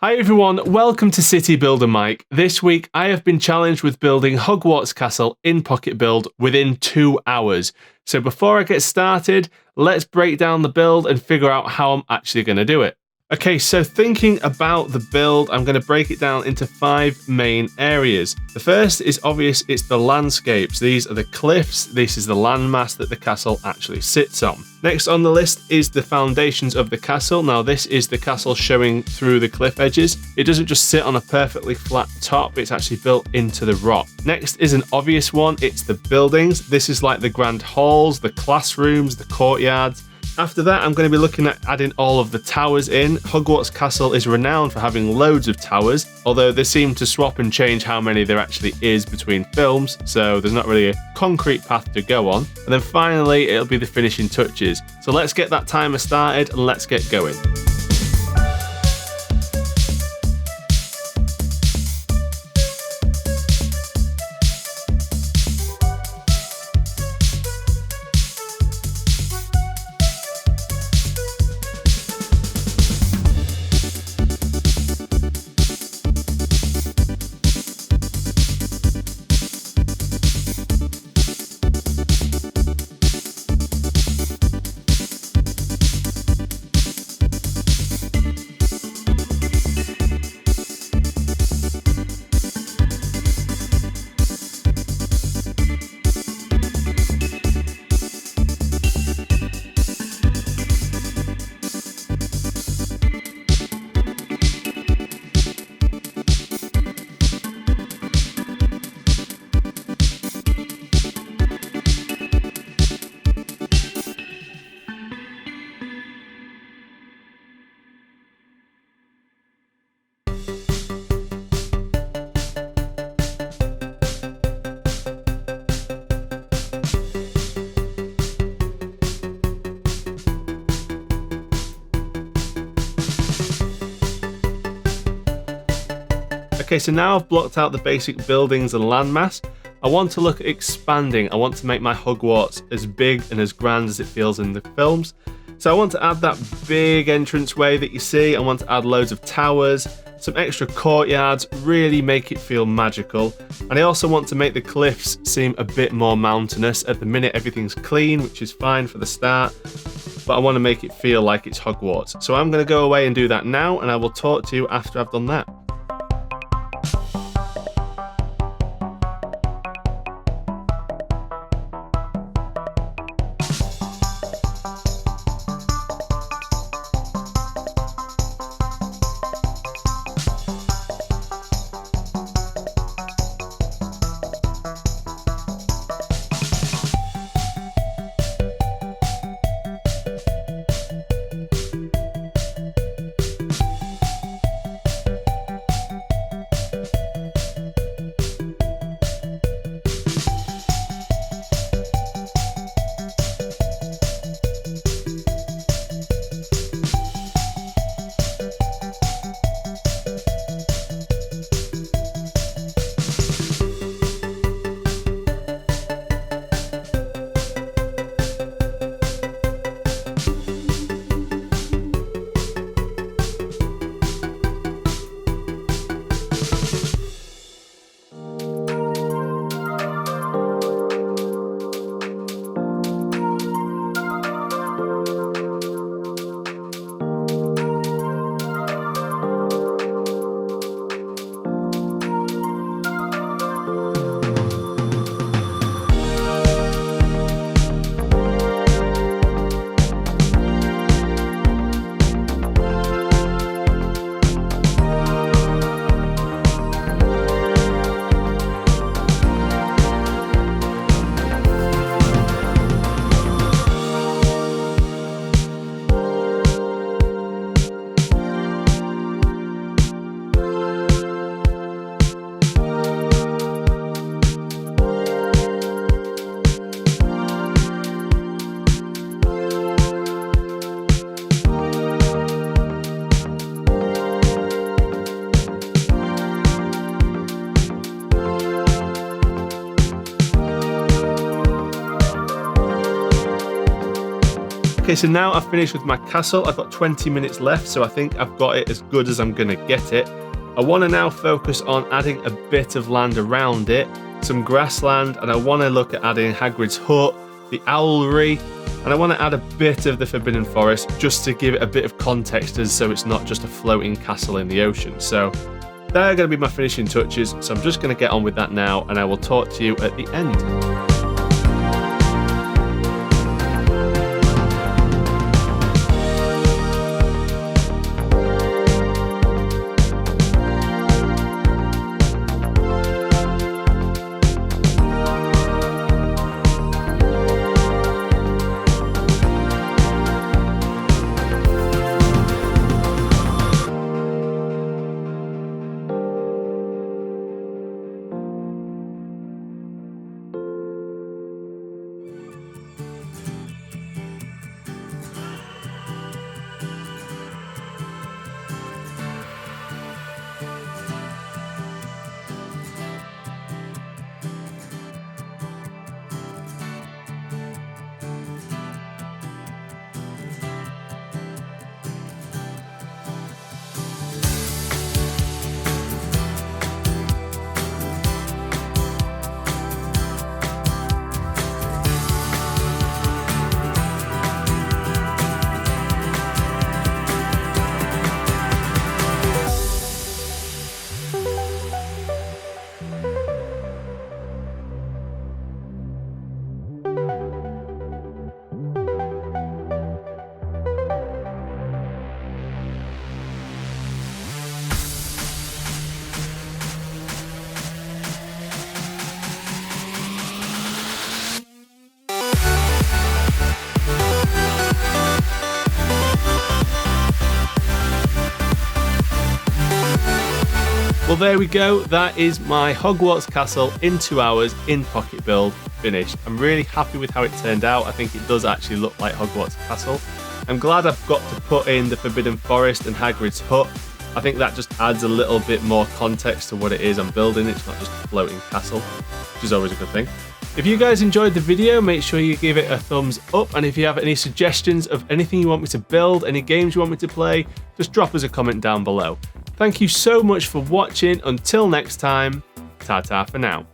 Hi everyone, welcome to City Builder Mike. This week I have been challenged with building Hogwarts Castle in pocketbuild within 2 hours. So before I get started, let's break down the build and figure out how I'm actually going to do it. Okay, so thinking about the build, I'm going to break it down into 5 main areas. The first is obvious, it's the landscapes. These are the cliffs, this is the landmass that the castle actually sits on. Next on the list is the foundations of the castle. Now this is the castle showing through the cliff edges. It doesn't just sit on a perfectly flat top, it's actually built into the rock. Next is an obvious one, it's the buildings. This is like the grand halls, the classrooms, the courtyards. After that, I'm going to be looking at adding all of the towers in. Hogwarts Castle is renowned for having loads of towers, although they seem to swap and change how many there actually is between films, so there's not really a concrete path to go on. And then finally, it'll be the finishing touches. So let's get that timer started and let's get going. Okay, so now I've blocked out the basic buildings and landmass. I want to look at expanding. I want to make my Hogwarts as big and as grand as it feels in the films. So I want to add that big entranceway that you see. I want to add loads of towers, some extra courtyards, really make it feel magical. And I also want to make the cliffs seem a bit more mountainous. At the minute, everything's clean, which is fine for the start, but I want to make it feel like it's Hogwarts. So I'm going to go away and do that now, and I will talk to you after I've done that. Okay, so now I've finished with my castle. I've got 20 minutes left, so I think I've got it as good as I'm going to get it. I want to now focus on adding a bit of land around it, some grassland, and I want to look at adding Hagrid's hut, the owlery, and I want to add a bit of the Forbidden Forest just to give it a bit of context so it's not just a floating castle in the ocean. So they're going to be my finishing touches, so I'm just going to get on with that now, and I will talk to you at the end. Well, there we go. That is my Hogwarts Castle in 2 hours in Pocket Build finished. I'm really happy with how it turned out. I think it does actually look like Hogwarts Castle. I'm glad I've got to put in the Forbidden Forest and Hagrid's hut. I think that just adds a little bit more context to what it is I'm building. It's not just a floating castle, which is always a good thing. If you guys enjoyed the video, make sure you give it a thumbs up. And if you have any suggestions of anything you want me to build, any games you want me to play, just drop us a comment down below. Thank you so much for watching. Until next time, ta-ta for now.